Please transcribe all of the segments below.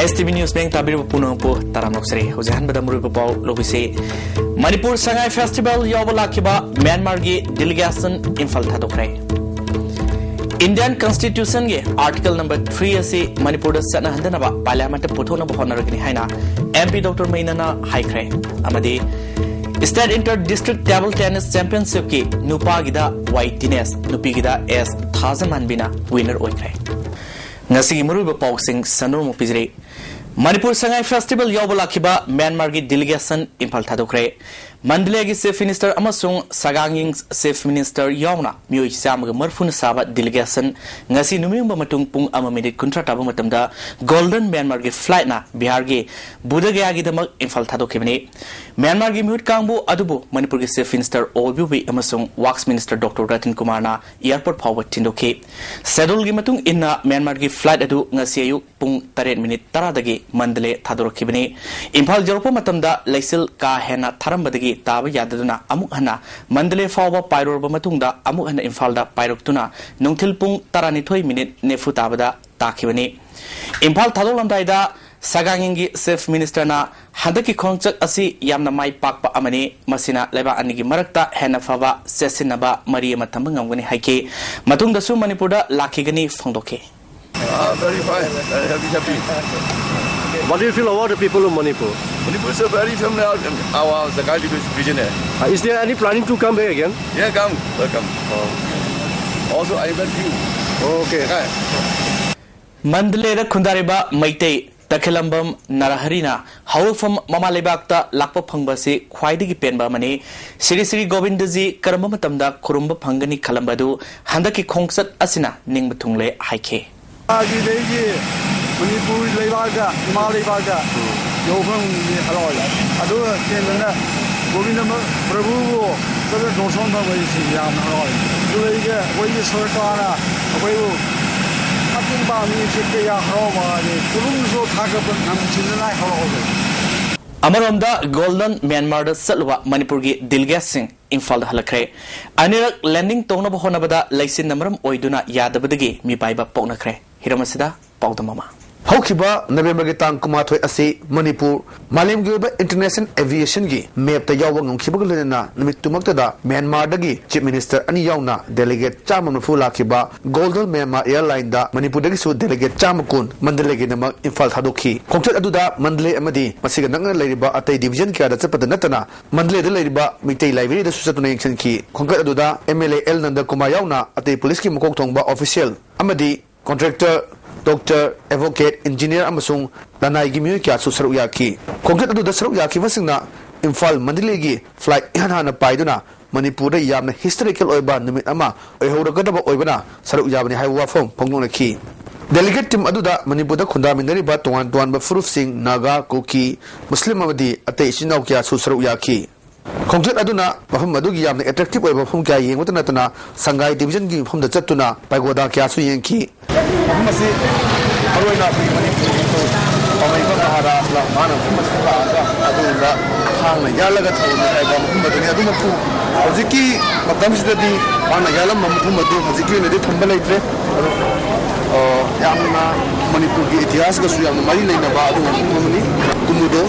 ISTV News Bank Tabir Punampo Taramnoxre, Hosan Badamurupao, Lobise, Manipur Sangai Festival Yobalakiba, Myanmar Delegation Infaltadokre. Indian Constitution Article number 3 ase Manipur Sana Handanaba, Parliament Putona Honoragni Haina, MP Dr. Mainana Haikre, Amadi, State Inter District Table Tennis Championship ki Nupagida White Dines, Nupigida S. Thazamanbina, winner Oikre. Nasi Muruba Boxing Sanur Mupizre Manipur Sangai Festival Yobalakiba Myanmar Delegation Impaltadokre Mandalay Safe Minister Amasung Saganging Safe Minister Yauna Mui Sam Murfun Saba Delegation Nasi Numimba Matung Pung Amamid Contrataba Matamda Golden Myanmar Flight na Bihargi Budagagi the Mug Infaltadokimini Myanmar Mute Kambu Adubu Manipur Safe Minister Obubi Amasung Wax Minister Dr. Ratin Kumarna Airport Power Tindoke Sedul Gimatung Inna Myanmar Flight Adu Nasiyu Pung Taren Minute Taradagi Mandale Tadorokibini Impal Joropo Matamda Laisil Ka Hena Tarambadagi Taba Yaduna Amukhana Mandale Fawa Pyro Bamatunda Amukhana Infalda Pyroktuna Nungtil Pung Taranitoi Minute Nefutabada Takibani Impal Tadolam Daida Sagangi Safe Minister na Hadaki Kongchak Asi Yamna Mai Pakpa Amani Masina Leba Anigi Marakta Hena Fava Sesinaba Maria Matambangani Haike Matung the Su Manipuda Lakigani Fondoke. Very fine, very happy. What do you feel about the people of Manipur? Manipur is a very familiar our Sagai region. Is there any planning to come here again? Yeah, come, welcome. Also, I went you. Okay. Mandalay Kundariba Maite Takilambam Naraharina Hawfam Mama Lebakta Lakpa Pangbasi Kwaidigi Penba Mani Siri Govindazi Karamatamda Kurumba Pangani Kalambadu Handaki Kongsat Asina Ningbatungle Haike. Manipur Levaga, Malivaga, Yovan Aloya. Ado Kenana, Govinda Prabhu, Southern Dosonda Yam Aloy. Dulega, Way Sortana, Awayo, Atimba, Chikia Roma, Kurumzo Tagapan, Namchina Holo. Amaronda Golden Myanmar Salwa Manipurgi Delegation Infal Halakre. Anirak landing Tonaba Honabada, Laisin Namaram Oiduna Yadabadagi, Mi Baiba Ponakre. Hiramasida, Paudamama. Haukiba November Tang Kumatoi Ase Manipur Malim Gilba International Aviation Gi Map the Yawang Kibagalina Namitumaktada Myanmar Dagi Chief Minister Ani Yauna Delegate Chairman Fula Kiba Golden Myanmar Airline da Manipur Dagi Su Delegate Chamakun Mandalay Namak Infal Hadoki Concert Aduda Mandalay Amadi Masigananga Ladiba Ate Division Kia Zapatanatana Mandalay the Ladiba Mitay Library the Susatuna Ki Concert Aduda MLA El Nanda Kumayauna Ate Police Ki Mokongba Official Amadi Contractor Doctor, Advocate, Engineer Amasung, Lanai Gimu Kiatsu Saruyaki. Concrete to the Saruyaki Vasina, Infal Mandilegi, Flight Ihana Paiduna, Manipur Yam, Historical Oiban, Numit Ama, Ohodagaba Oibana, Saruyabani Hiwa Fong, Pongonaki. Delegate Tim Aduda, Manipuda Kundaminari Batuan, Duan Bafuruf Singh, Naga, Koki, Muslim Amadi, Ateshino Kiatsu Saruyaki. Concrete Aduna, Mahamadu Yam, attractive over from Kayi, Watanatana, Sangai Division from the Chatuna, Pagoda Kiasu Yanki. Masi Aruna Manipur, Omega Maharashtra, Mana Fumasaka, Aduna, Hana Yalaga, Madunaku, Oziki, Matamsidi, Mana Yalam, Mamumadu, Maziki, and the Tumbalate, Yamna, Manipur, Itiaska, Marina, Navadu, Kumudo,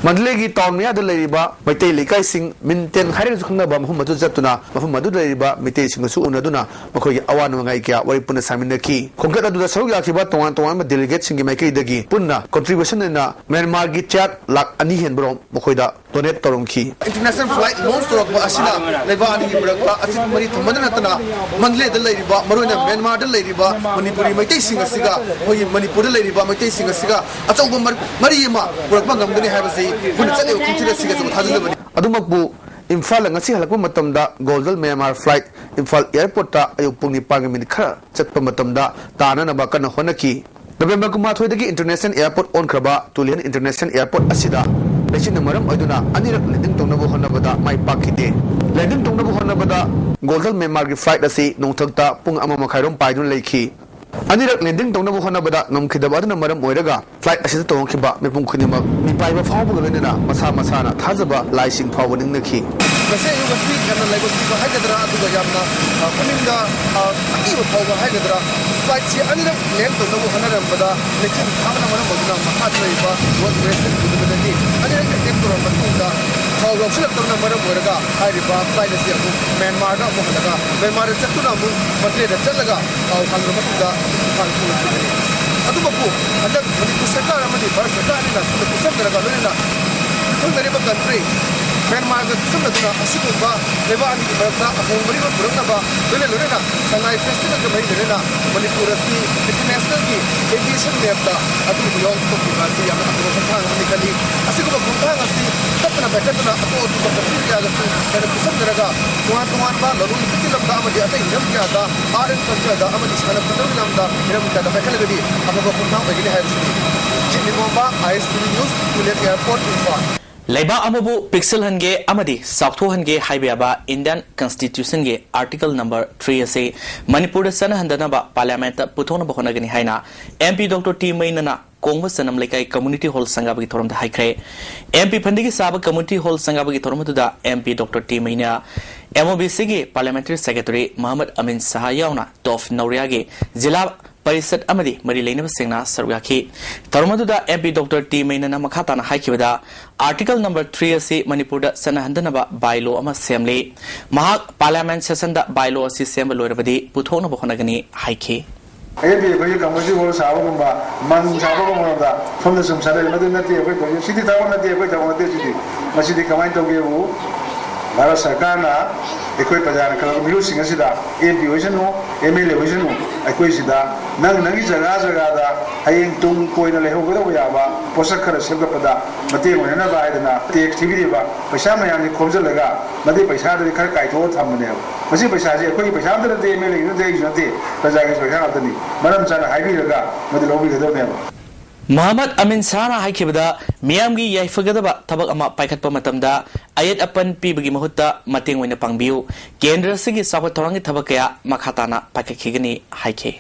Mandalay Tomia the Lariba, Mate Likai Sing, Minten Harris Kunaba, Mahumadu Zatuna, Mahumadu Lariba, Mate Singasu Unaduna, Makoy Awananga, Waipuna Saminaki. Concrete to the Soyakiba to one delegates in Maki Dagi, Puna, contribution in a Myanmar Gichat, Lak Anihan Brom, Mokoida, Donet Toronki. International flight monster of Asina, Levani, Asimari, Manatana, Mandalay the Lariba, Maruna, Myanmar the Lariba, Manipuri, Mate Singasiga, Manipur the Lariba, Mate Singasiga, Atoma Mariama, Burpangam, they have a say. Adumakbu Infal and Asi Halakumatamda, Golden Myanmar flight, Infal Airport, Ayupuni Pagamin Chat Pamatamda, Tana Bakana Honaki. November Kumatwegi International Airport on Kraba, Tulian International Airport Asida. Lesson the Maram Aduna, Anirak Landing Tonabo Honabada, my Pakite. Landing Tonabo Honabada, Golden Myanmar flight Asi, no Tagta, Pung Amamakairum Paidun Lake. अनिरक landing तौनब होनबदा ngमखिदब aduna maram oiraga flight asida tongkhiba mipum khunimak mipaiba phawbuga loinana masa masana thajaba laising phawning nakhi Kasi yung mas week na like ko hagadra atu ga yamna kuninga aki ba phawba hagadra flight si anira land to no hanaram bada lekin thamna maram boduna mahat leiba what rest gududani anira ke to ram batunda phawba silak tawna maram oraga hariba flight si aku Myanmar da mo halaga Myanmar chatuna mu matre da chalaga kangra batunda kanku atu bapu anda Manipur sarkar amadi Bharat sarkar ni na kusam daraga loina thung dari ba country Myanmar ga kusam da tuna asiguba leba ani barata ahong mari ba purna ba dole lorena sangai festival ga mai lorena Manipur si international ki aviation map da atu yo to ki ba si ama ko thang ani kali asiguba buntang asi tapna ba katna ato to ba ki ya ga su kusam daraga tuan ba lalu ki lam da amadi atai nam ya da aren पंचा दा अमन इस्माना पतंग नाम दा इरम का दा बैठल गदी अब वो पुंथा बगिले है सुनी जिन्नी मोबा ISTV न्यूज़ पुलेट एयरपोर्ट इंफॉर्म लेबा अमबु पिक्सल हनगे अमदी साउथो हनगे हाइबेबा इंडियन कॉन्स्टिट्यूशन गे आर्टिकल नंबर 3 से मणिपुर सन हंदनबा पार्लियामेंट पुथोन बखनगनी हाइना MP डॉक्टर टी मैनना कोंग सनम लेकाई कम्युनिटी हॉल संगाबगी थोरम हाइख्रे MP फंडिगी साब कम्युनिटी हॉल संगाबगी थोरम दुदा MP doctor T Meinya MOBC गे पार्लियामेंट्री सेक्रेटरी मोहम्मद अमीन शाह यावना 24th.Nov.ISTV गे जिला परिषद अमदी मरी लेनब सेंगना सरुयाखी तरमदुदा MP डॉक्टर टी मैनना मखाताना हाइखिबदा आर्टिकल नंबर 3 से मणिपुर दा सनहंदनबा बाइलो अमा सेमले महाक पार्लियामेंट सेशन दा बाइलो असि सेम लोरबदी पुथोन बखनगनी हाइखी API ko yung kamusi ko sa ako ba man sa ako mo da from the sum sare madin na tiya ko city tawo na tiya ko tawo na tiya city masidi kamay to ge wo Bharat sarkar na ekoi pajar ka milu singa sida MP hoisan no MLA hoisan no ekoi sida nang jaga da hayeng tung koi na leho go ya ba posak khara sel ga pada mate mo na ba idana te activity ba paisa mayam ni khomjal laga mate paisa de khar kai tho thamne masi paisa je ekoi paisa da de MLA ni de jate paisa ga paisa na tani maram chana haibi laga mate lobi ga do ne Mohammad Amin Shah हाइखिबदा मियामगी याइफगदबा थबक अमा पाइखतपा मतमदा अयत अपन पीबगी महुत्ता मतेंग ओइना पांगबियु केंद्र सिगी साबत थोरंगी थबक कया मखाताना पाइखखिगनी हाइखे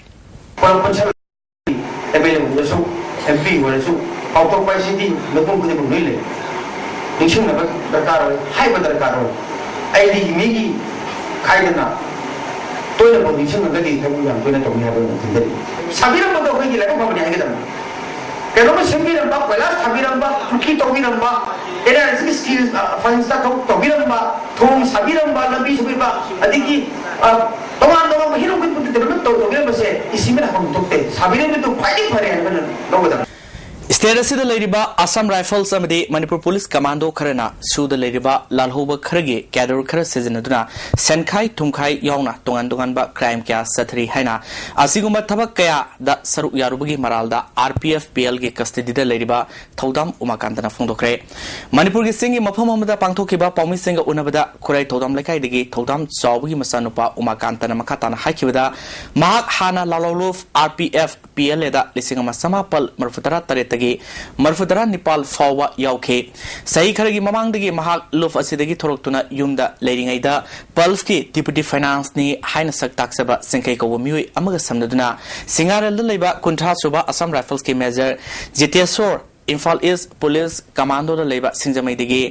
MLA Varisu MP Varisu out of पाइसिटी नपुं कुदि बुनैले निंगसिंगनबा दरकार हाइबा दरकार आइदी मिगी खाइदना तोयना बो निंगसिंगनगदि थबु याम तोयना तोनि हाबो थिंदरि साबिरम बदो होइगी लागा बाबनि हाइगदम केनो सिंबिरम बा पहला साबिरम बा फुकी तोबिरम बा एना स्किल फंड्स दा तोबिरम बा थोम साबिरम बा लंबी सुबिरबा अदिकी तोमान दो हिरो कुन पुति डेवलप तोबिरम से इसिमे हम तोते साबिरम तो फाइटिंग फरे है नोगदा स्टेट असिदा लेरिबा असम राइफल्स अमदी मणिपुर पुलिस कमांडो खरना सुदा लेरिबा लालहोबा खरगे कैडर खर सिजनदुना सेनखाई थुमखाई यावना तोंगान बा क्राइम क्या सथरी हैना असिगुमा थबक कया दा सरुक यारुबगी मरालदा RPF PL गे कस्टडी दा लेरिबा थौदाम उमाकांतना फोंदोखरे मणिपुर गे सिंगी मफम हमदा पांगथोखिबा पाउमी सिंग उनबदा खुराई थौदाम लेखाई दिगी थौदाम चावबगी मसानुपा उमाकांतना मखाताना हाइखिबदा महाक हाना लालौलोफ RPF PL दा लिसिंगमा समापल मरफुतरा तरेत मरफुदरा निपाल फावा याउखे सही खरगी ममांगदगी महाक लुफ असिदगी थोरक्तुना युमदा लेरिंगैदा पल्स की डिप्यूटी फाइनेंस नि हाइन सक्ताक्सबा सिंखै कव मिउइ अमगा समदुना सिंगारल लेबा कुंठा सुबा असम राइफल्स के major Jiteshwar Imphal east police commando लेबा सिंजमैदगी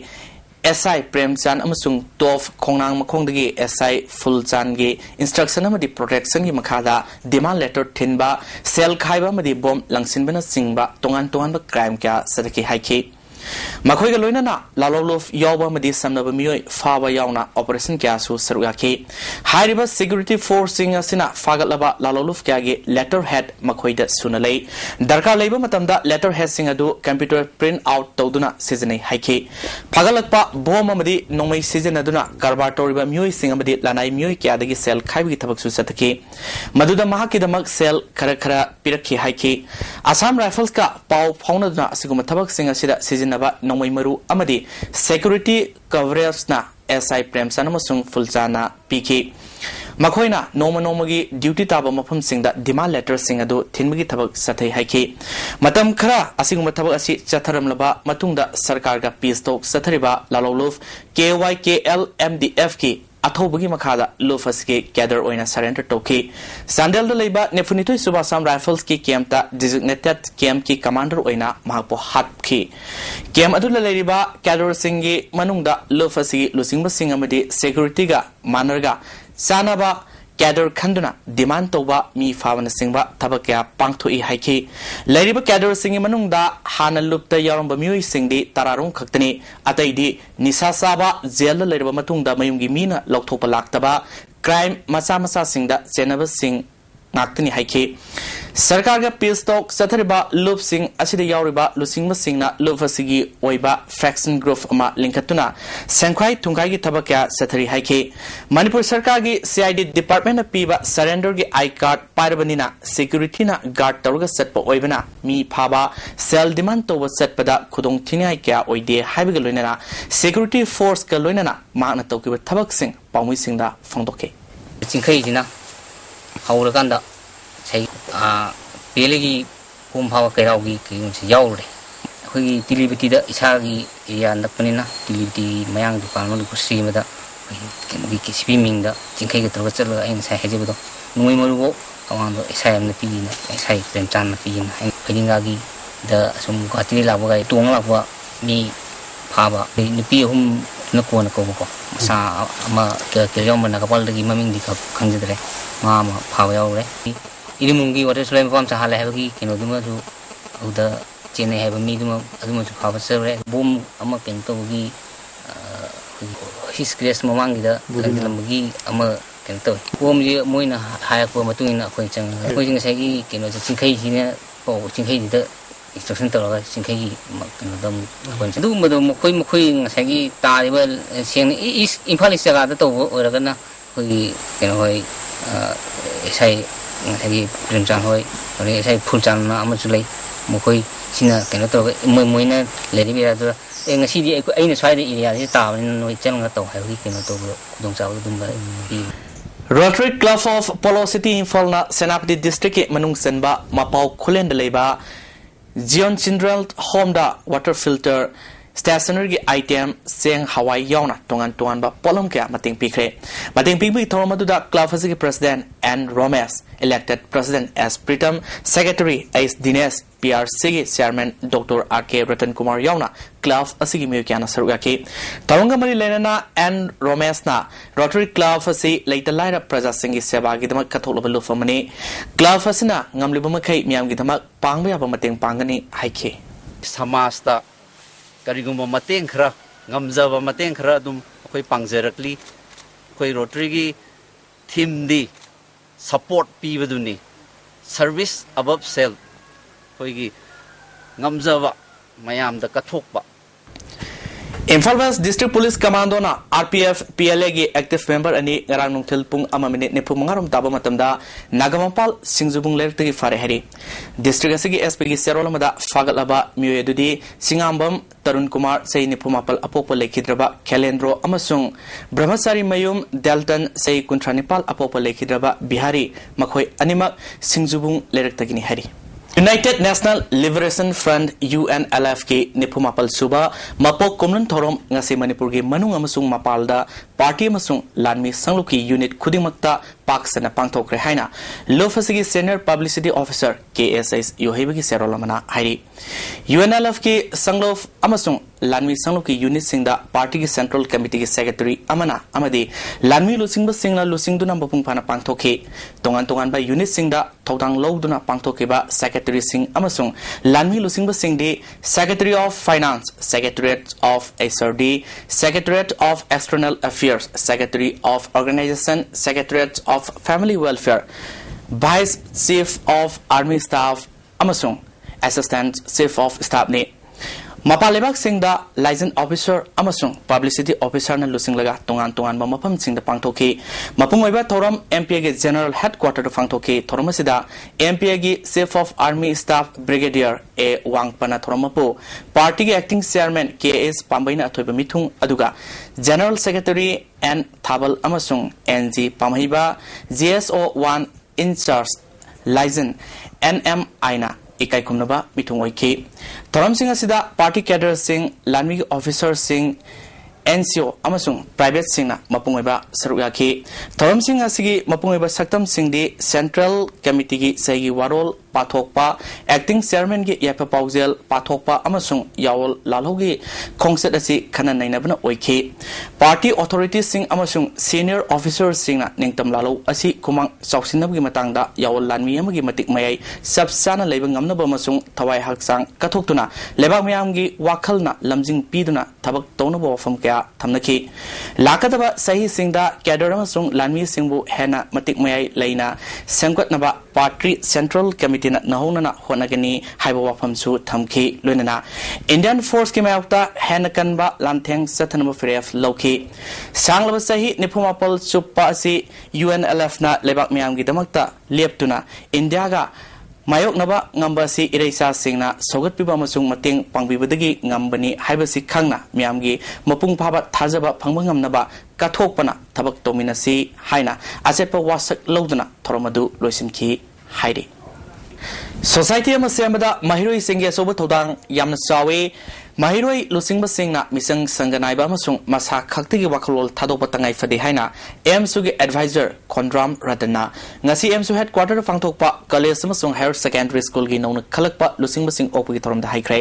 SI प्रेमचंद अमसुंग टॉफ खोंगनांग मखोंदगी SI फुलचंद गे इंस्ट्रक्शन अमदी प्रोटेक्शन की मखादा डिमांड लेटर थिनबा सेल खाइबा अमदी बॉम्ब लंगसिनबना सिंगबा तोंगान क्राइम क्या सदकी हाइखी मखोइगा लोइनाना लालौलोफ यावबा मदी समनबा मियोय फावा यावना ऑपरेशन क्या सु सरुयाखी हाइरिबा सिक्योरिटी फोर्स सिंग असिना फागलबा लालौलोफ क्या गे लेटर हेड मखोइदा सुनलै दरकार लेबा मतमदा लेटर हेड सिंग अदु कंप्यूटर प्रिंट आउट तौदुना सिजनै हाइखी फागलकपा बॉम्ब अमदी नोमै सिजनदुना कारबार तौरिबा मियोय सिंग अमदी लानाय मियोय क्यादगी सेल खाइबगी थबक सु सतकी मदुदा महाकिदमक सेल खरा पिरखी हाइखी असम राइफल्स का पाव फाउनदुना असिगुम थबक सिंग असिदा सिजन नोमै मरु अमदी सिक्योरिटी कवरेज ना SI प्रेमचंद अमसुंग फुलचाना पीखी मखोइना नोमगी ड्यूटी ताबा मफम सिंगदा डिमांड लेटर सिंग अदु थिनबगी थबक सथै हाइखी मतम खरा असिगुम थबक असि चथरमलबा मतुंगदा सरकार का पीस तोक सथरिबा लालौलोफ KYKL MDF की अथौबगी मखादा लोफस के कैडर ओइना सरेंडर तोखी सांडेल लेबा नेफुनितोय सुबासाम राइफल्स की कैम्पता डिजिग्नेटेड कैम्प की कमांडर ओइना महापो हातखी कैम्प अदुला लेरिबा कैडर सिंगी मनुंगदा लोफस की लुसिंगबा सिंग अमदि सिक्योरिटी गा मानरगा सानाबा कैडर खंदुना डिमांड तोबा मी फावन सिंगबा थबक्या पांगथोई हाइखी लेरिबा कैडर सिंगी मनुंगदा हाना लुप्ता यारंबा मियोई सिंगदी तरारुं खक्तनी अतैदी निसा साबा जेल लेरिबा मतुंगदा मयुंगी मीना लौथोपा लाक्तबा क्राइम मसा मसा सिंगदा चेनबा सिंग नाक्तनी हाइखी सरकार का पीस टॉक सथरिबा लुप सिंग असिदा यावरिबा लुसिंगबा सिंगना लुप असिगी ओइबा फ्रैक्शन ग्रुप अमा लिंकतुना संख्वाई थुंगाई की थबक्या सथरी हाइखी मणिपुर सरकार की सीआईडी डिपार्टमेंट पीबा सरेंडर की आई कार्ड पारबनिना सिक्योरिटी ना गार्ड तौरगा सत्प ओइबना मी फाबा सेल डिमांड तोबा सत्पदा खुदोंग थिनाई क्या ओइदे हाइबगा लोइनना सिक्योरिटी फोर्स का लोइनना माना तौकिबा थबक सिंग पाउमी सिंगदा फोंदोके चिंखैजिना हौरकांदा पेलेगी कुंभाव कैराउगी की याउरे अखोगी तिलिबिटी दा इसागी एरिया नकपनिना तिलिबिटी मयांग दुकान मन कुसी मदा केनगी किसिबी मिंग दा चिंखै के तरवा चल इन साइ हेजेबदो नुई मरुबो अवांदो इसाय न पीना इसाय प्रेमचान न पीना फैनिंगागी दा सुम गाती लाबगा तोंग लाबवा मी फाबा निपी हम नकोन को सा अमा के यम न कपल दगी ममिंग दि खंजदरे मा फाबा याउरे इमुंगी वाटर स्लाइम फॉर्म चाहले हैबगी केनोदुमजु उदा चेने हैब मीदुम अदुमजु फाबा सररे बूम अमा केनतोगी हिस क्रेस ममांगीदा लंबगी अमा केनतो बूम जे मोइना हायको मतुइना अखोइ चंग अखोइ ngसाइगी केनो चिंखै जिने पो चिंखै दिदा instruction तौरगा चिंखै gi केनोदम अखोइ दुमदो मखोइ मखोइ ngसाइगी तारिबा सेंग इस इम्फाल जगा दा तो ओरगना खोइ केनो होय एसाइ ngसाइगी प्रेमचान होय अरे एसाइ फुलचान ना अमजुलै मखोइ सिना केनो तो मोइना लेरिबिरा दो ngasiदी aina swaida area ji taabani noi chenga to hawi केनो तो दongचाव दुमबा Rotary Club of Polo City Imphal na Senapati District ke manung senba mapau khulen leiba Zion Chindral Home da water filter stationary item seng Hawaii yauna tongan tongan ba polom kya mating pikbi thorma da club hasi president and Romes elected president as Pritam secretary as Dinesh PRC chairman Dr. R.K. Ratan Kumar yauna club asigi miyukana saruga ki tawanga mari lenana and Romes na Rotary Club hasi later laira praja singi seba gi dama kathol balu famani club hasina ngamliba makai miyam gi dama pangba ya mating pangani haike samasta करिगुम मतें खरा ngमजब मतें खरा दुम कोई पांगजरकली कोई Rotary की theme दी support पीबदुनी सर्विस अबव सेल कोई की ngमजब मयाम द कथोकबा Imphal West District Police Commando na RPF PLA gi active member ani ngarang nungthil pung ama minute ne phum ngarom taba matamda Nagamampal Singjubung lerti gi fare hari district asigi SP gi serol mada fagalaba miyoy dudi Singambam Tarun Kumar sei ne phumapal apopo lekhidraba Khelendro amasung Brahmasari Mayum Dalton sei kuntranipal apopo lekhidraba Bihari makhoi animak Singjubung lertagini hari United National Liberation Front UNLF ke Nipumapal Suba Mapok Komlan Thorom ngasi Manipur ge manung amasung mapalda party amasung lanmi sangluki unit khudingmakta paksana pangthokre haina lofasigi senior publicity officer KSS yohebagi serolamana hairi UNLF ke sanglof amasung lanmi sangluki unit singda party ki central committee ki secretary amana amadi lanmi lusingba singla lusingduna bapung phana pangthokhe tongan ba unit singda thodang lowduna pangthokhe ba secretary sing amasung lanmi lusingba singde secretary of finance secretariat of SRD secretariat of external affairs secretary of organization secretariat of family welfare vice chief of army staff amasung assistant chief of staff ne Mapalebak singda license officer amasung publicity officer na lusing laga tongan ba mapam singda pangthoki mapungoiba thoram MPA ge general headquarter to pangthoki thoromasida MPA ge chief of army staff brigadier A Wangpana thoromapu party ge acting chairman KS Pambaina athoiba mithung aduga general secretary and Thabal amasung NG Pamhiba GSO1 in charge license NM Aina ikai kumnaba mithung oike thoram sing asida party cadre sing lanmi officer sing NCO amasung private singna mapungweba saruyaki thoram sing asigi mapungweba saktam singdi Central Committee gi segi warol pathokpa acting chairman gi yapa paujel pathokpa amasung yawol lalhogi khongset asi khana nainabna oikhi party authorities sing amasung senior officers singna ningtam lalo asi kumang chausinabgi matangda yawol lanmi amagi matik mayai sabsana leiba ngamnaba amasung thawai haksang kathoktuna lebak mayamgi wakhalna lamjing piduna thabak townaba wafam kya thamnaki lakadaba sahi singda cadre amasung lanmi singbu hena matik mayai leina semgatnaba party central committee na nahona honagani haiba wafamsu thamki loinana Indian force ki mayakta hena kanba lantheng sathanaba fref loki sanglaba sahi nipumapal suppa asi UNLF na lebak mayamgi damakta leptuna India ga mayok naba ngambasi ireisa singna sogat piba amasung mateng pangbibadagi ngambani haibasi khangna miyamgi mapung phaba thajaba phangba ngamnaba kathokpana thabak tominasi haina asepa wasak loduna thoromadu loisinki haidi society amasemada mahiroi singge soba thodang yamna chawe mahiroi lusingba singna misang sanganaiba amasung masa khaktigi wakalol thadokpa tangai fade haina AMSU gi advisor Kondram Radana ngasi AMSU headquarter fangthokpa college amasung higher secondary school gi nongna khalakpa lusingba sing opgi thoramda haikre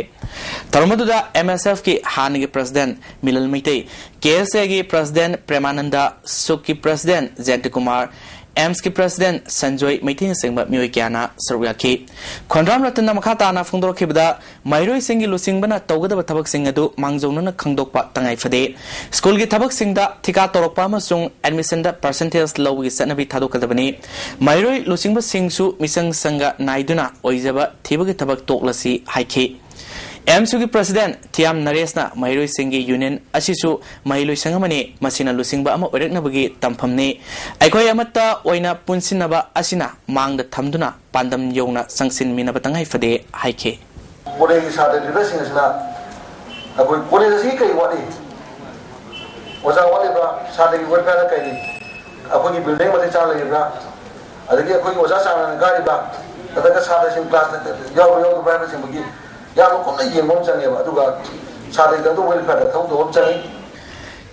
tharmaduda MSF ki hanigi president Milal Meitei KSA gi president Premananda Suk ki president Jayant Kumar AMS ki president Sanjoy Meitei singba mioi kyana saruyaki Kondram Ratana makhata na fungdor khibda mairoi singi lusingbana tawgada thabak sing adu mangjona khangdokpa tangai fade school gi thabak singda thika torokpa amasung admission da percentage lowgi sanabi thadokadabani mairoi lusingba singsu misang sanga naiduna oijaba thibagi thabak toklasi haiki AMSU ki president Thiam Naresna Mahiroi Singi Union asisu Mahiloi sangamani masina lusingba ama oreknabagi tamphamni aikoi amata oina punsinaba asina mangda thamduna pandam yongna sangsin minaba tangai fade haike Kore ki sade dida singasna akoi kore jasi kai wadi oja wadi ba sade ki welfare kai ni akoi ki building mate cha lagi ba adagi akoi oja sa gari ba adaga sade sing class yaw ba sing bagi यारो को नहीं ये मोम चंगे बा दुगा सादे दो welfare थौ दो चंगे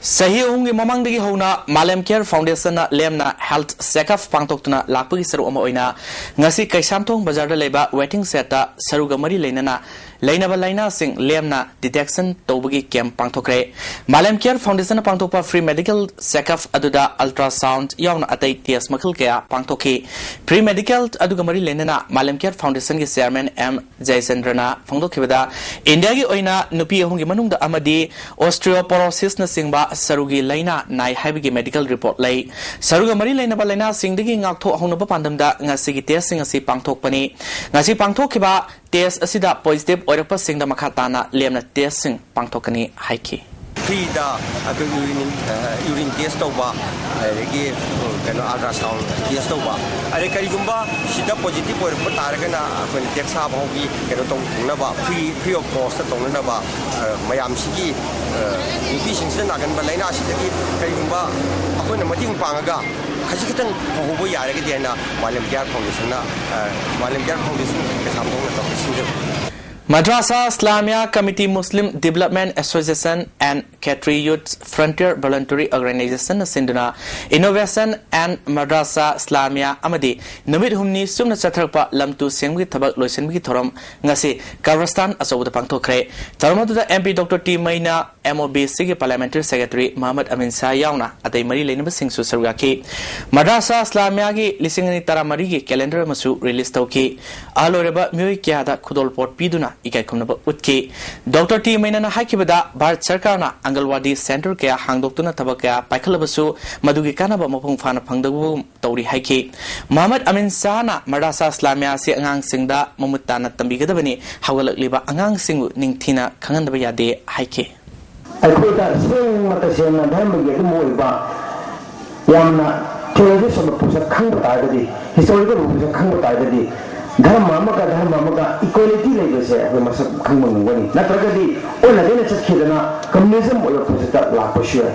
Sahi ungi mamangdagi hona Malem Care Foundation na lemna health checkup pangtoktuna lakpagi saru ama oina ngasi Kaisamthong bazar da leba waiting set ta saruga mari leinana leinaba laina sing lemna detection tobagi camp pangthokre Malem Care Foundation na pangthokpa free medical checkup aduda ultrasound yauna atai test makhal kaya pangthokhi free medical aduga mari leinana Malem Care Foundation gi chairman M Jaisendrana phangdokhibada India gi oina nupi ahungi manungda amadi osteoporosis na singba Sarugi Laina Nai Habigi medical report lay Saruga Mari Laina Balena sing digging out to Honaba Pandamda Nasigi testing a si pangtok pani Nasi pangtokiba test asida positive or a passing the Makatana Lemna testing pangtokani haiki. Frida urine test over give ultrasound test over. I Karigumba, Sida positive or Pataragana when it takes up Hogi, Nava, free of cost at Tonava, Mayamsiki, Vision Nagan Balena, Sidi, Karigumba, upon a Mating Pangaga, Kajikan, Hobo Yaragadiana, Malam Gar Foundation, Malam Gar Foundation, Madrasa Islamia Committee Muslim Development Association and Katri Youth Frontier Voluntary Organization Sinduna Innovation and Madrasa Islamia Amadi Namid Humni Sumna Chathakpa Lamtu Sengwi Tabak Loisenbi Thoram Ngasi Kavrastan Asobu Pangtokre Taramadu MP Dr. T Maina MOB Sigi Parliamentary Secretary Muhammad Amin Sayauna Atay Mari Lenaba Singh Susargaki Madrasa Islamia gi Lisingani Taramari gi calendar masu release tauki Aloreba Mui Kiada Kudol Port Piduna Ikai Kumnaba Utki Dr. T Mainana Hakibada Bharat Sarkarna Angalwadi Center Kaya Hangdoktuna Tabakaya Paikalabasu Madugi Kanaba Mapung Fana Pangdabu Tauri Haiki Muhammad Amin Sana Madrasa Islamia Si Angang Singda Mamutana Tambigadabani Hawalak Liba Angang Singu Ningtina Kangandaba Yade Haiki Alkuta Spring Matasena Dhamma Moiba Yamna Television Pusa Kangutadi Historical Pusa Kangutadi Dharma Maka equality like say we must come on one. Not already all again it's a kid communism or Pusita La Pusher.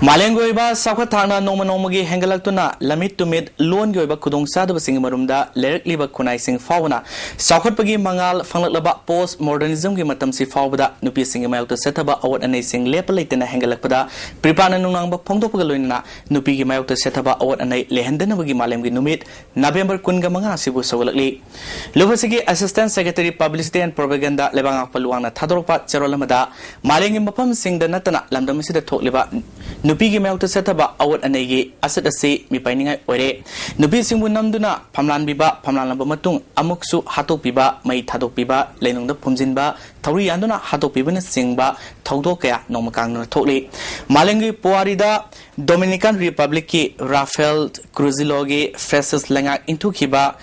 Malengoiba Sakatana Nomanomagi Hengalactuna, Lamit to mid Loan Goiba Kudong Sadaba Sing Marumda, Lyric Liba Kunai Sing Fauna, Sakatpagi Mangal, Fanglaba Post Modernism Gimatamsi Fawada, Nupi Sing Mail to Setaba, Award and a sing Lepalate in a Hengalakpada, Pripana Nunanga Pontopagaluna, Nupi Mail to Setaba, Award and a Lehendanavagi Malemgi Numit, November Kungamanga Sibu Sawali. Luvasigi Assistant Secretary Publicity and Propaganda, Lebanga Paluana, Tadropa, Cherolamada, Maling Mapam Sing the Natana, Landamisi the Tokliba. Nupi Mail to Setaba, Award and a asset a say, Mipaining Ore. Nupi Singu Namduna, Pamlan Biba, Pamlan Bamatung, Amuksu, Hato Piba, May Tado Piba, Lenung the Pumzinba, Tauri Anduna, Hato Piban Singba, Taudoka, Nomakang Totally. Malengi Puarida, Dominican Republic, Rafael Cruzilogi, Festus Lenga into Kiba.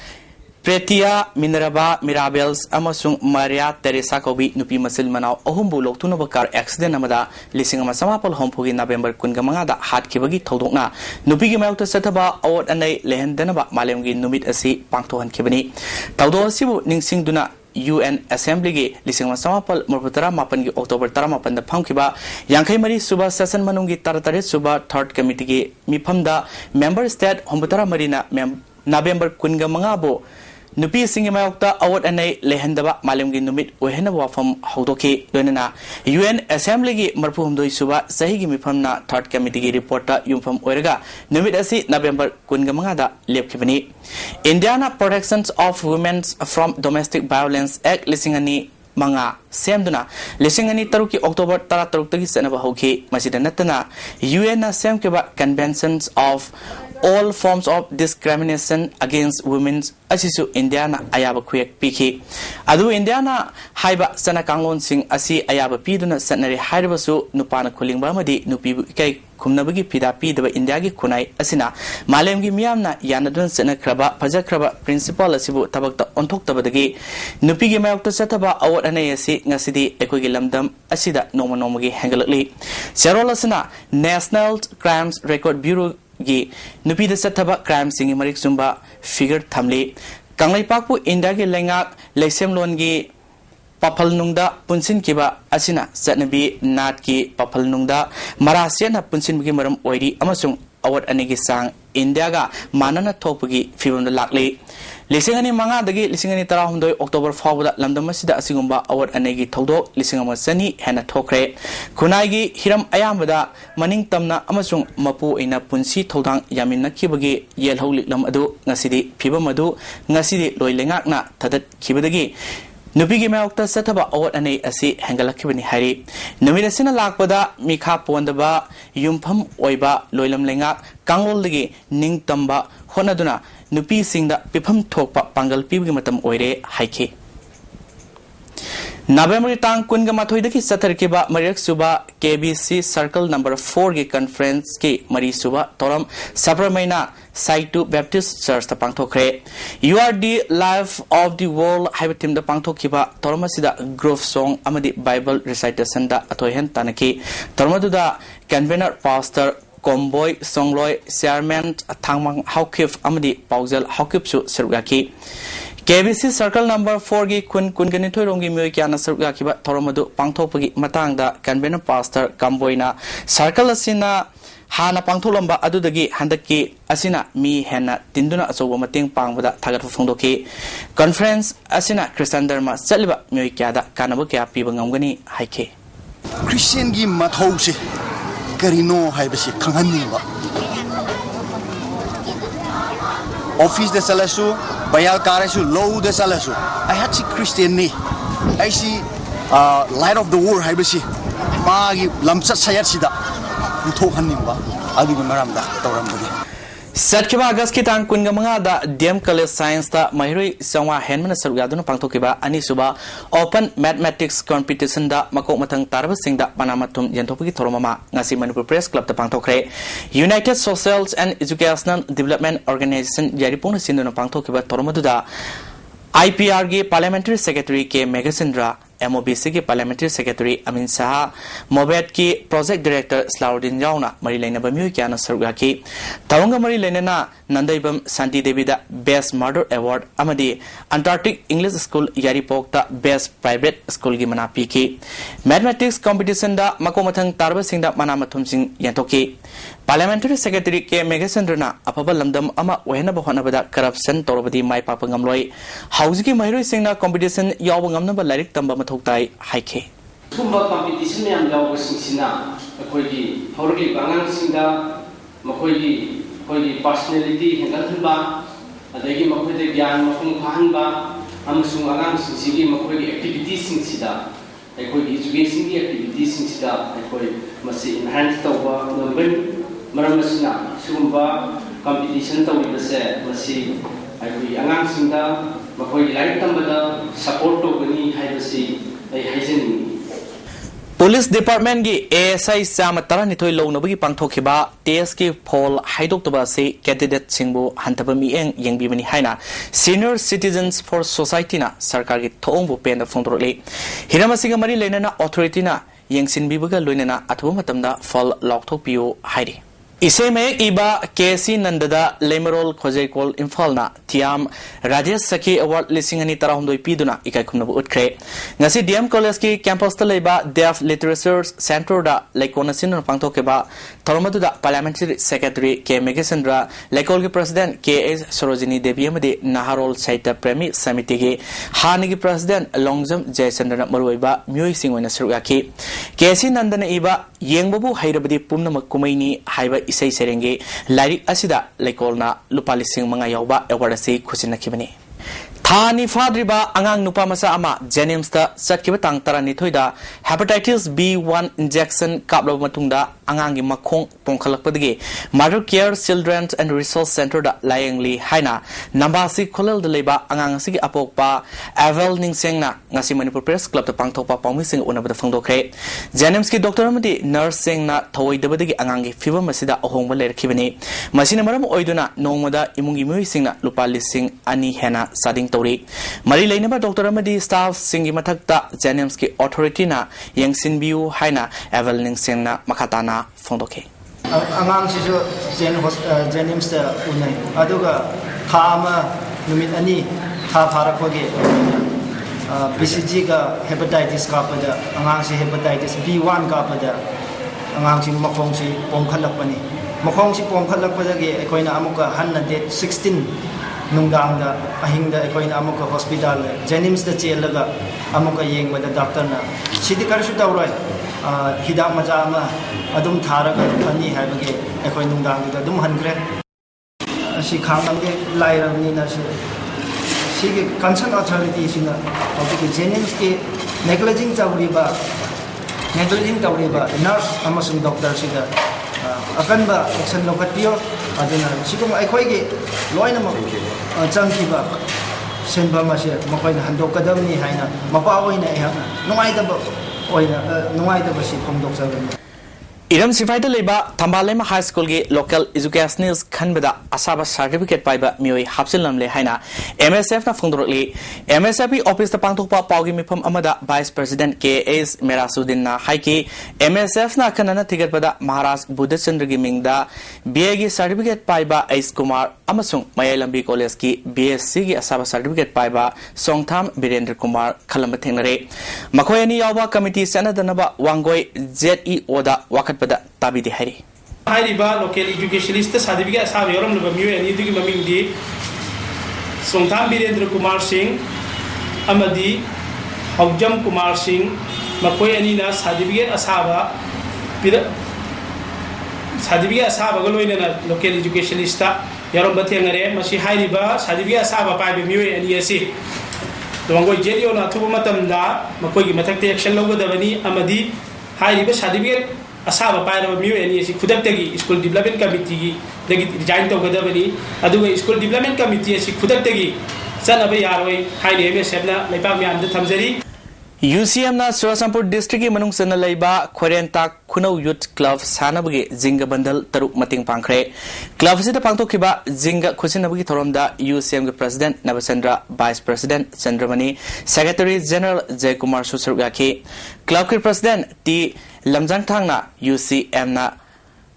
Pretia, Mineraba, Mirabels, Amasung, Maria, Teresa Kobi, Nupi Masil Manao, Ohumbulo, Tunabakar, accident Amada, Lissing Masamapal Hompugi, November Kungamanga, Hat Kibagi, Todona, Nupi Melta Setaba, Award and a Lehendenaba, Malemgi, Numit Asi, Pangto and Kibani. Taudo Sibu, Ningsing Duna. UN Assembly Lissing Masamapal Murputara Mapangi October Taramapan the Punkiba Yankai Mari Suba Sasan Manungi Taratari Suba 3rd Committee Mipamda Member State Hombutara Marina November Kungamangabo Nupi Singimayokta Award and a Lehendaba Malemgi Numit Uhenaba from Hodoki Donana UN Assembly Marpum do Suba Sahigi Mipamna 3rd Committee Reporter Yumfam Orega Numit Asi November Kungamangada Lepkibani Indiana Protections of Women from Domestic Violence Act Lissingani Manga Semduna Lissingani Taruki October Taratarukti Senaba Hoki Masidanatana UN Semkeba Conventions of all forms of discrimination against women Asisu Indiana Ayaba Quick Piki Adu Indiana Haiba Sana Kanglon Sing Asi Ayaba Piduna Sanari Haibasu Nupana Kuling Bamadi Nupi Kai Kumnabagi Pida Pida Indiagi Kunai Asina Malemgi Miamna Yanadun Sena Kraba Pajakraba Principal Asibu Tabakta Ontok Tabadagi Nupigi Mayokta Setaba Award and ASC Nasidi Equigilamdam Asida Nomanomagi Hangalali Serolasana National Crimes Record Bureau Gi Nupi the Setaba Crime Singing Marik Zumba Figure Tamli Kanglai Paku Indagi Lengak Lesem Longi Papal Nungda Punsin Kiba Asina Satnabi Natki Papal Nungda Marasiana Punsin Gimaram Oidi Amasung Award Anigi Sang Indiaga Manana Topagi Fibon the Lakli Lissingani Manga the Gate Lissingani Tarahundoi October forward Landamasida Asingumba Award Anegi Todo Lissingama Sani Hana Tokre Kunagi Hiram Ayamada Maning Tamna Amasung Mapu in a Punsi Todang Yamina Kibagi Yelho Lamadu Nasidi Pibamadu Nasidi Loilengakna Tadat Kibadagi Nupigi Melta Setaba Award and a Asi Hangalakibani Hari Numirasina Lakpada Mika Pondaba Yumpam Oiba Loilam Lenga Kangol Ligi Ning Tamba Honaduna Nupi Sing the Pipam Topa Pangal Pibimatam Oire Haiki November Tang Kungamathoidaki Satarkiba Mariak Suba KBC Circle number 4 Gi Conference Ki Mari Suba Toram Sapramaina Saitu Baptist Church the Pangtokre You are the life of the world Habitim the Pangtokiba Tormasida Grove Song Amadi Bible Recitation da Atohen Tanaki Tormaduda Convener Pastor Comboy Songloi Chairman Tangmang Haukif Amadi Pauzel Haukipsu Sergaki KBC Circle number 4 Gi Kunganito Rongi Muikiana Sergakiba Toromadu Pangtopagi Matanga Convener Pastor Comboyna Circle Asina Hana Pangtolamba Adudagi Handaki Asina Mi Hena Tinduna Asoba Mating Pangwada Tagat Fondoki Conference Asina Christanderma Saliba Muikiada Kanabukia Pibangangani Haike Christian Gi Mathosi Karino Haibasi Kanganiba Office de Salasu Bayal Karasu Low de Salasu I had see Christian ni I see Light of the World Haibasi Magi Lamsat Sayatsida Utohanimba Adugi Maramda Torambudi Satkiba Gaskitan Kungamanga DM College Science da Mahiri Sangwa Henman Sargaduna Pangtokiba Anisuba Open Mathematics Competition da Mako Matang Tarba Sing da Panamatum Yantopiki Toromama Ngasi Manipur Press Club da Pangtokre United Social and Educational Development Organization Jaripuna Sinduna Pangtokiba Toromaduda IPR Parliamentary Secretary K Megasindra MOBC की parliamentary secretary अमीन शाह मोबेट की project director स्लाउद्दीन याउना मरी लेना मियोई क्या सरुगा की थवंग मरी लेना नंदईबम शांति देवी दा best mother award अमदी अंटार्कटिक इंग्लिश स्कूल यारीपोक दा बेस्ट प्राइवेट स्कूल की मना पी की मैथमेटिक्स कंपटीशन दा मको मथंग तारबा सिंह दा मना मथुम सिंह यंतोकी पार्लियामेंट्री सेक्रेटरी के मेघचंद्रना अफब लमदम अमा ओहेना बहनबदा करप्शन तौरबदी माय पाप गमलोय हाउजी महिरोय सिंहना कंपटीशन याव गमनब लाइरिक तंबा मथौताय हाइखे कुंबा कंपटीशन में हम याव सिंहसिना अखोयगी हौरगी बांगांग सिंहदा मखोयगी कोई पर्सनालिटी हेंगलहनबा अदगी मखोयदे ज्ञान मफुंग फाहनबा अमसुंग आगाम सिंहसिगी मखोयगी एक्टिविटी सिंहसिदा अखोयगी एजुकेशन की एक्टिविटी सिंहसिदा अखोय मसी इनहांस तौबा नंबन मरमसना सुगुंबा कंपटीशन तौबसे मसी अखोय आगाम सिंहदा मखोयगी लाइक तंबदा सपोर्ट तौगनी हाइबसी आई हाइजनी पुलिस डिपार्टमेंट की ASI चाम तरह लौनबी पांथोखिबा टेस्ट की फॉल हाइदोक्तबा से कैंडिडेट सिंहबु हंतब मिएंग यंगबिबनी हाइना सीनियर सिटीजन्स फॉर सोसाइटी ना सरकार की थोंगबु पेन फोंदरोले हिरमसिग मरी लेना अथॉरिटी ना यंगसिनबिबगा लोइना अथबा मतमदा फॉल लौथोपियो हाइरी इसे में इबा केसी नंददा लेमरोल खोजेकोल इम्फालना थियाम राजेश सखी अवार्ड लिसिंग अनि तरहमदोई पीदुना इकाई खुमनबु उठख्रे ngasi DM कॉलेज की कैंपस त लेबा डेफ लिटरेचर सेंटर दा लेकोनसिन पांथोकेबा थरमदुदा पार्लियामेंट्री सेक्रेटरी के मेघचंद्र लेकोल के प्रेसिडेंट KS सरोजिनी देवी अमदे नाहरोल साहित्य प्रेमी समिति के हानिगी प्रेसिडेंट लोंगजम जयचंद्रन मरुइबा म्यूई सिंह ओइना सरुगाखी केसी नंदन इबा येंगबबु हाइरबदि पुमनमक कुमैनी हाइबा इसै सेरेंगे लाइरिक असिदा लेकोलना लुपा लिसिंग मंगा यावबा अवार्ड से खुसिनखिबनी थानी फाद्रिबा अंगांग नुपा मसा अमा जेनिम्स ता सटकिबा तांग तरनिथोइदा हेपेटाइटिस B1 इंजेक्शन काबलो मतुंगदा अंगांगी मखोंग पोंखलकपदगे mother care children's and resource centre दा लायंगली हाइना नंबासी खोलल दलेबा अंगांग सिगी अपोकपा एवल निंगसेंगना ngasi मणिपुर प्रेस क्लब ता पांगथोकपा पाउमिसिंग उनबदा फंगदोखरे जेनिम्स की डॉक्टर अमदी नर्स सेंगना थोइदबदगी अंगांगी फिबम मसिदा अहोंगबा लेरखिबनी मसिना मरम ओइदुना नोंगमदा इमुंगी मुइसिंगना लुपा लिसिंग अनि हेना सादिंग मरी लेनबा डॉक्टर अमदी स्टाफ सिंगी मथकता जेनिम्स की अथॉरिटी ना यंगसिनबियु हाइना एवलनिंग सेंगना मखाताना फोंदोके अंगांग सिजो जेनिम्स ता उनै अदुगा थामा नुमित अनि था फारखोगे BCG का हेपेटाइटिस कापदा अंगांग से हेपेटाइटिस B1 कापदा अंगांग सिंग मखोंग सि पोंखलकपनी मखोंग सि पोंखलकपदगे अखोइना अमुका हन्ना डेट 16 नुंगांगदा अहिंगदा अखोइना अमुका हॉस्पिटल जेनिम्स दा चेलगा अमुका येंगबदा डॉक्टर ना सिदि करसु तौरोय हिदा मजा अमा अदुम थारगा फनी हाइबगे अखोइ नुंगांगदा अदुम हनग्रे असि खांगमगे लाइरबनी ना सिगे कंसर्न अथॉरिटी सिना अबके जेनिम्स के नेग्लिजिंग तौरिबा नर्स अमसुंग डॉक्टर सिदा अकनबा एक्शन लौकतियो अदुना सिगुम अखोइगे लोइनमक चंखिबा सेनबा मासे मखोइना हंदोकदबनी हाइना मपा ओइना एहाना नुंगाइदबा सि फोंदोकजबनी इरम सिफाइदा लेबा थंबालेमा हाई स्कूल के लोकल एजुकेशनिस्ट खनबदा असाबा सर्टिफिकेट पाइबा मियोई हापसिलमले हाइना MSF ना फोंदोरले MSF ऑफिस ता पांथोकपा पावगी मिफम अमदा वाइस प्रेसिडेंट KS मेरासुद्दीन ना हाइकी MSF ना खनना थिगतपदा महाराज बुद्धचंद्र की मिंगदा BA की सर्टिफिकेट पाइबा एस कुमार अमसुंग मयालंबी कॉलेज की BSc की असाबा सर्टिफिकेट पाइबा सोंगथाम वीरेंद्र कुमार खलम थेंगनरे मखोयनी यावबा कमिटी सनदनबा वांगोय ZEO दा वाखत ताबी दे हरी हाइरिबा लोकल एजुकेशनिस्ट सर्टिफिकेट असाब योरम लबा मियो एनी दुगी ममिंग दी सोंगथाम वीरेंद्र कुमार सिंह अमदी हौजम कुमार सिंह मकोय एनी ना सर्टिफिकेट असाबा गलोइना लोकल एजुकेशनिस्ट योरम बथेंगरे मसी हाइरिबा सर्टिफिकेट असाबा पाइबे मियो एनी एसी दोंगोय जेलियो ना थुबा मतमदा मकोय की मथकते एक्शन लौगदबनी अमदी हाइरिबा सर्टिफिकेट असाब पाइरब मियो एनी खुदक्तगी स्कूल डेवलपमेंट कमिटी की रिजाइन तौगदबनी अदुगा स्कूल डेवलपमेंट कमिटी खुदक्तगी चनब यारोय हाइने MSF ना लेपा म्याम थमजरी UCM na Churachandpur district ki manung sana leiba Khorenta Khunau Youth Club sanabagi Jinga Bandal Taruk Mating Pangkhre club sida pangtokhiba Jinga Khusinabagi thoromda UCM ki president Nabasendra, vice president Chandramani, secretary general Jaykumar Susurgaki, club ki president T Lamjang Thangna UCM na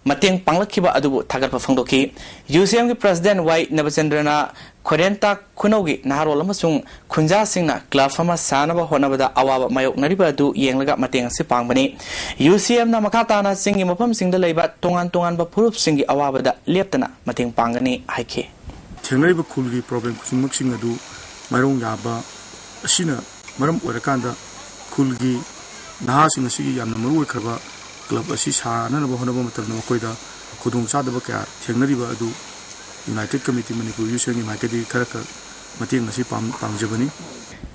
Mating Panglakhiba adubu thagatpa phangdoki UCM ki president Y Nabasendra na Khorenta Khunaugi Naharol amasung Khunja singna club fama sanaba honabada awaba mayok nariba adu yenglaga mateng si pangbani UCM na makatana singi mapam singda leiba tongan ba phurup singi awabada leptana mateng pangani haike thengnaiba khulgi problem kusimuk sing adu mairong yaba asina maram orakanda khulgi naha sing asigi yamna maru khaba club asi sana na honaba matarna makoida khudung chadaba kya thengnariba adu United Committee Manipur Youth Market Karaka Mating Nasi Pangjabani.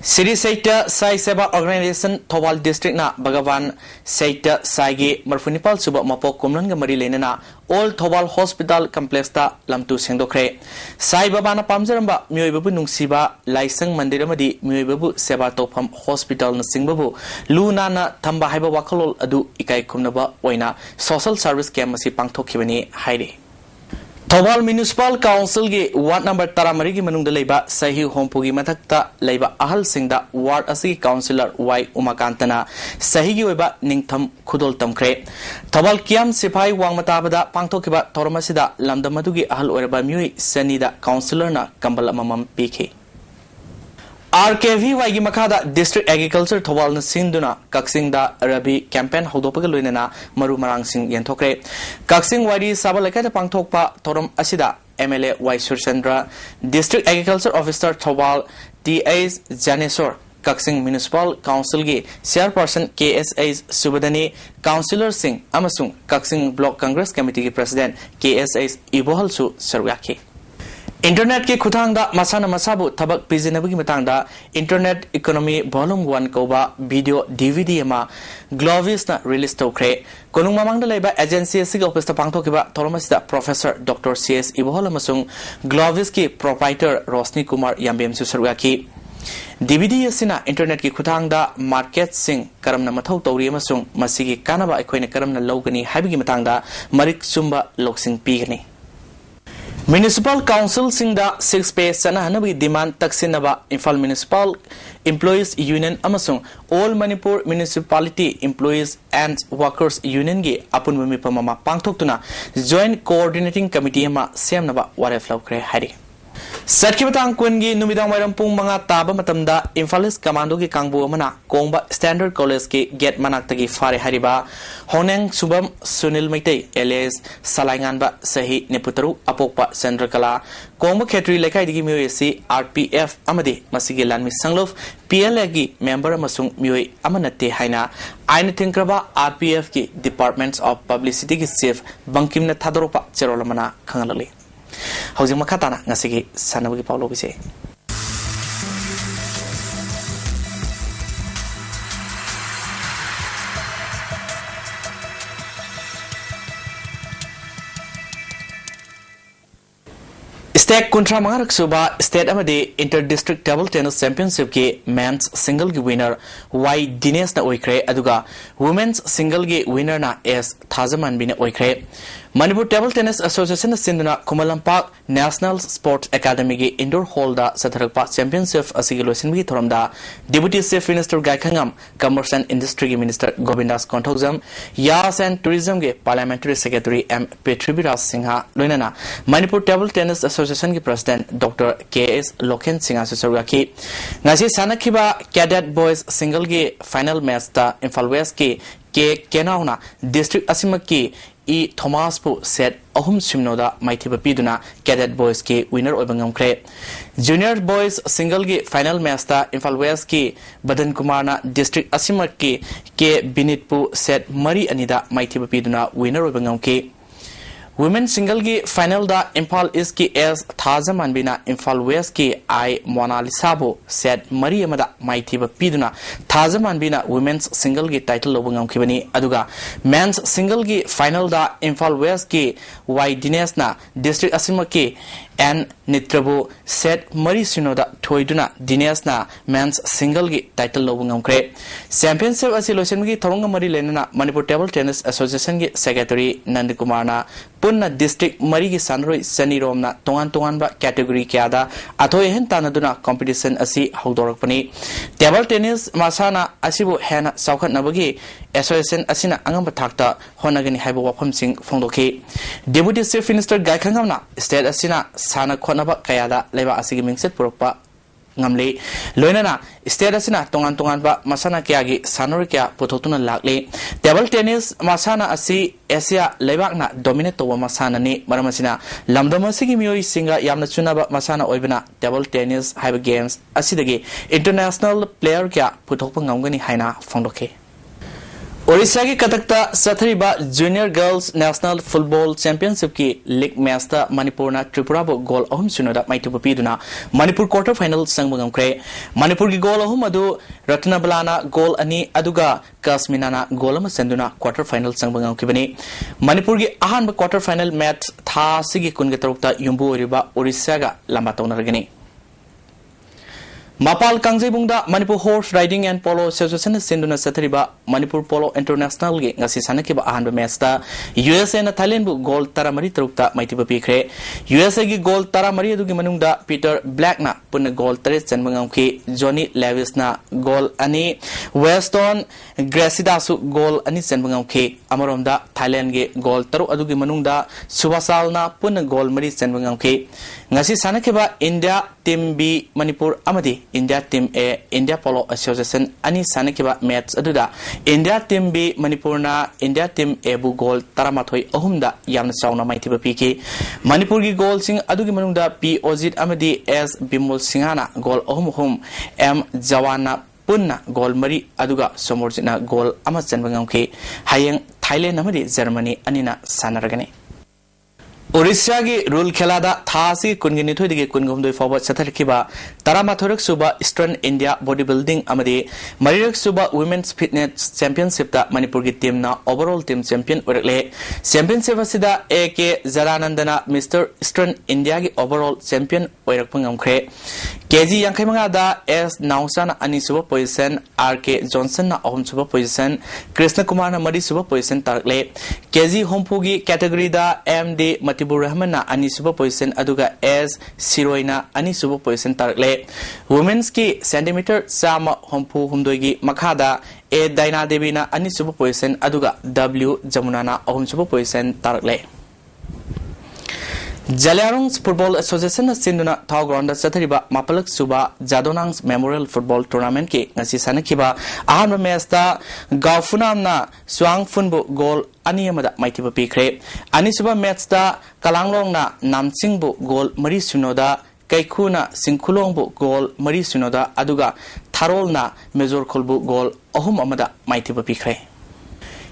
City Sector Sai Seba Organization Thobal District na Bagavan Sector Saigi Marfunipal Suba Mapo Kumlanga Marilena na Old Thobal Hospital Complex ta Lamtu Sengdokre. Sai Babana Pamjaramba Myoibabu Nungsiba Laisang Mandiramadi Myoibabu Seba Topam Hospital na Singbabu Luna na Tamba Haiba Wakalol Adu Ikai Kumnaba Waina Social Service Camp Masi Pangtokibani Haide. Thobal Municipal Council ge Ward number Taramari ki manung da leiba Sahi Hompugi mathakta leiba ahal singda Ward asi Councillor Y Umakantana Sahi gi oiba ningtham khudol tamkhre Thobal Kiam Sipai Wangmatabada pangthokiba Thormasida Lamdamadugi ahal oiraba myui Sanida Councillor na kambal amamam pikhe RKVY gi makada District Agriculture Thobal na sinduna Kaksing da Rabi campaign hodopaga loinana maru marang sing yenthokre Kaksing Wadi Sabalaka da pangthokpa thorom asida MLA Y Surchandra District Agriculture Officer Thobal TAs Janesor Kaksing Municipal Council gi Chairperson KSAs Subadani Councillor Singh amasung Kaksing Block Congress Committee gi President KSAs Ibohal su sarwaki Internet ke khutangda masana masabu thabak pizinabagi matangda Internet Economy Volume 1 koba video DVD ma Glovis na release tokre konung mamangda leiba agency sig office ta pangthokiba thoromasida Professor Dr. CS Ibohol amasung Glovis ki proprietor Rosni Kumar Yambem Susarwaki DVD asina internet ki khutangda market sing karamna mathau tawri amasung masigi kanaba aikoina karamna logani haibigi matangda marik sumba loksing pigani Municipal Council Singda 6 pay sana hanabi demand taksinaba Imphal Municipal Employees Union amasung All Manipur Municipality Employees and Workers Union gi apun mami pamama pangthoktuna Joint Coordinating Committee ma semnaba wareflaw kre hari Satkibatang Kungi Numidang Warampung mga taba matamda Imphalis Commando ki kangbu amana Kongba Standard College ki get manaktagi fare hariba Honeng Subam Sunil Maitei alias Salainganba Sahi Neputaru Apokpa Sandrakala Kongba Khetri Lekai digi MUAC RPF amadi masigi lanmi sanglof PLA gi member amasung MUA amanate haina aina tinkraba RPF ki Departments of Publicity ki chief Bangkimna Thadoropa Cherolamana khangalali Housing Makatana Nasigi Sanabagi Paulo Bise. State Kuntra Mangarak Suba State Amade Inter-District Table Tennis Championship ke Men's Single ge winner Y Dines na oikre aduga Women's Single ge winner na S Thazaman bine oikre Manipur Table Tennis Association Sinduna Kumalampak National Sports Academy ge Indoor Hall da Satharakpa Championship asigi loisinbi thoromda Deputy Chief Minister Gaikhangam Commerce and Industry Minister Govindas Konthokjam Yas and Tourism ge Parliamentary Secretary M Petribiraj Singha loinana Manipur Table Tennis Association ki President Dr. KS Lokhen Singha Susarwaki ngasi sanakhiba Cadet Boys Single ge final match ta Imphal West ki K Kenauna District Asimak ki E Thomas pu set ahum simnoda maithiba piduna Cadet Boys ki winner oibangam kre Junior Boys Single ge final match ta Imphal West ki Badan Kumar na District Asimak ki K Binit pu set mari anida maithiba piduna winner oibangam ki Women Single ki final da Imphal East ki S Thazaman bina Imphal West ki I Mona Lisabo set mari amada maithiba piduna Thazaman bina Women's Single ki title lobangam khibani aduga Men's Single ki final da Imphal West ki Y Dines na District Asima ki and Nitrabu set Mari Sinoda Toiduna Dinesna men's single title Lobungam Cre. Championship Association Toronga Mari Lenana Manipur Table Tennis Association Secretary Nandikumarna Punna District Marigi Sanroi Sani Romna Tongan Tonganba category Kiada Atoyen Tanaduna competition Asi Haudorakpani. Table tennis Masana Asibu Hana Saukat Nabagi Association Asina Angamba Takta Honagani Haibu Wapam Sing Fondoki. Deputy Chief Minister Gaikangamna State Asina Sana Konaba Kayada Leva Asigiming Set Puropa Ngamli Loinana State Asina Tongan Tonganba Masana Kiagi Sanorikia Putotuna Lakli Table tennis Masana Asi Asia Levakna dominate over Masana ni Maramasina Lamdamasigi Mui Singa Yamna Chunaba Masana Oibana Table tennis Hyper Games Asidagi International Player Kia Putopangangani Haina Fondoki Orissa की कतकता सथरीबा junior girls national football championship की league match ता मणिपुर ना त्रिपुरा बो goal अहम सुनोदा माइटु पीदुना मणिपुर क्वार्टर फाइनल संगमगम क्रे मणिपुर की गोल अहम अदु रत्नबलाना गोल अनि अदुगा कास्मिनाना गोल अम सेंदुना क्वार्टर फाइनल संगमगम किबनी मणिपुर की अहानब क्वार्टर फाइनल मैच था सिगी कुनगे तरुक्ता युम्बु ओरिबा ओरिसा गा लंबा तौनरगनी Mapal Kangjibungda Manipur Horse Riding and Polo Association Sinduna Satriba Manipur Polo International Ge ngasi sanakiba ahanba matchta USA na Thailand bu goal taramari trukta maitiba pikre USA gi goal taramari adugi manungda Peter Black na punna goal tare chanmangam Johnny Levis na goal ani Weston Gracida su goal ani chanmangam amaromda Thailand ge goal taru adugi manungda Subasal na punna goal mari chanmangam ngasi sanakiba India Team B Manipur amadi India Team A India Polo Association ani sanakiba match aduda India Team B Manipur na India Team A bu goal taramathoi ahumda yamna chauna maithiba piki Manipur gi goal sing adugi manungda P Ozit amadi S Bimol Singhana goal ahum M Jawana punna goal mari aduga Somorjina goal ama chanbangamke hayeng Thailand amadi Germany anina sanaragani Orissa की रूल खेलादा थासी कुनगिनी थोइदिगे कुनगुमदोय फॉरव सथरखिबा तरामाथोरक सुबा ईस्टर्न इंडिया बॉडी बिल्डिंग अमदि मरिरक सुबा वुमेन्स फिटनेस चैंपियनशिप ता मणिपुर की टीम ना ओवरऑल टीम चैंपियन ओरकले चैंपियनशिप असिदा AK जरानंदना मिस्टर ईस्टर्न इंडिया की ओवरऑल चैंपियन ओरकपंगमख्रे KG यांखैमंगा दा S नाउसान अनि सुबा पोजीशन RK जॉनसन ना अहम सुबा पोजीशन कृष्ण कुमार ना मरि सुबा पोजीशन तारकले KG होमफुगी कैटेगरी दा MD Matibur Rahman na ani suba position aduga S Siroina ani suba position tarkle women's ki centimeter sama hompu humdoigi makhada A Daina Devi na ani suba position aduga W Jamuna na ahum suba position tarkle Jalarong Football Association Sinduna Thau Ground Sathariba Mapalak Suba Jadonang's Memorial Football Tournament ki ngasi sanakiba ahanba match ta Gaufunam na Swang Funbu goal Aniyamada Maitiba Pikre Ani suba match ta Kalanglong na Namsingbu goal Mari Sunoda Kaikuna Singkulongbu goal Mari Sunoda aduga Tharol na Mejor Kolbu goal ahum amada Maitiba Pikre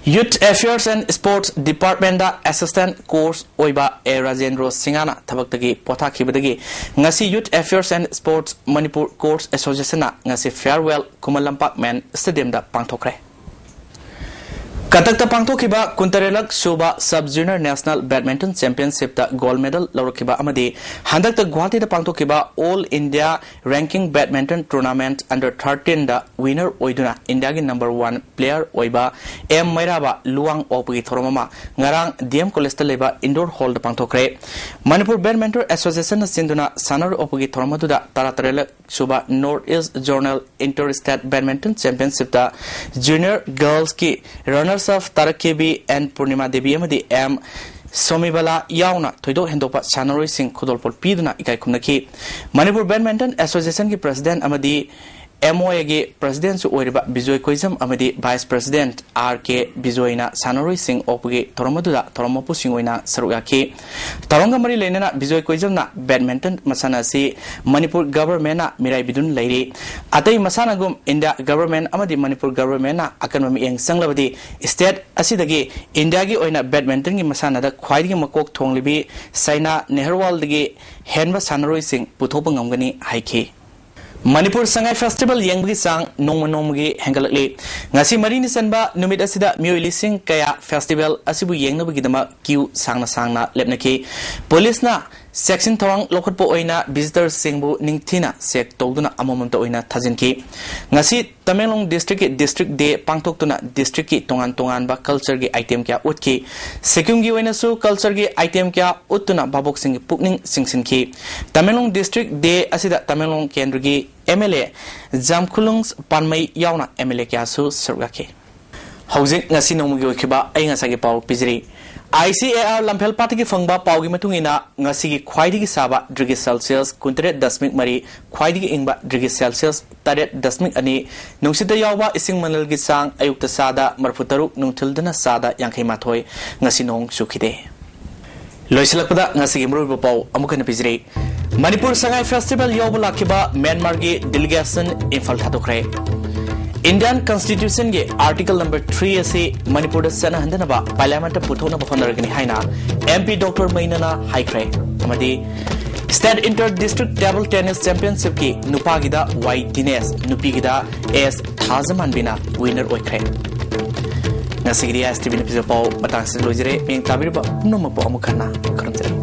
Youth Affairs and Sports Department da Assistant Course Oiba A Rajendra Singhana Tabaktagi Pothakibadagi ngasi Youth Affairs and Sports Manipur Course Association na ngasi farewell Kumalampak Man Stadium da pangthokre Katakta pangthokiba Kuntarelak Suba Sub-Junior National Badminton Championship da gold medal lawrakiba amadi handakta Guwahati da pangthokiba All India Ranking Badminton Tournament under 13 da winner oiduna India gi number 1 player oiba M Mairaba Luang Opgi Thoromama ngarang DM College ta leba indoor hall da pangthokre Manipur Badminton Association Sinduna Sanar Opgi Thoromadu da Taratarelak Suba Northeast Journal Interstate Badminton Championship da Junior Girls ki runner of Tarakebi and Purnima Devi Amadi M Somibala Yauna Toido Hendopa Sanori Singh Kudolpol Piduna Ikai Kumnaki Manipur Badminton Association ki President Amadi MOA ge President su Oiriba Bijoy Koizam Amadi Vice President RK Bijoyna Sanori Singh Opge Toromaduda Toromopu Singoina Sarugaki Taronga Mari Lenana Bijoy Koizam na Badminton Masana si Manipur Government na Mirai Bidun Lairi Atai Masana gum India Government Amadi Manipur Government na Akanmami Yang Sanglabadi State Asidagi India gi Oina Badminton gi Masana da Khwaidi Makok Thonglibi Saina Nehrwal digi Henba Sanori Singh Puthopangam Haiki Manipur Sangai Festival Yangbi Sang Nongmanomgi Hangalakli Ngasi Marini Sanba Numit Asida Mioilising Kaya Festival Asibu Yangnabagidama Q Sangna Lepnaki Police na section thawang lokhat po oina visitors singbu ningthina sek tawduna amamam ta oina thajinki ngasi Tamelong district day pangtoktuna district ki tongan ba culture gi item kya utki sekyung gi oina su culture gi item kya utuna babok sing pukning singsinki Tamelong district day asida Tamelong kendra gi MLA Jamkhulungs Panmai yauna MLA kya su sergake Housing ngasi nomugi okiba ai ngasagi pau pijri ICAR Lampel Party ki fangba pau gi matungina ngasi gi khwaidi gi saba degree Celsius 3.3 khwaidi gi ingba degree Celsius 3.2 nungsida yawa ising manal gi sang ayukta sada marfutaruk nungthildana sada yangkhai mathoi ngasi nong sukhide loisilakpada ngasi gi mru pau amukana pijri Manipur Sangai Festival yawa lakiba Myanmar gi delegation infal thadokre Indian Constitution ge Article number 3 ase Manipur da sana handanaba Parliament ta puthona bhonaragani haina MP Dr. Mainana haikre amadi State Inter District Table Tennis Championship ki nupa gida Y Dinesh nupi gida S Thazaman bina winner oikre nasigri STV ne piso pau batang se lojire meng tabir ba no mo po amukhana kharamjare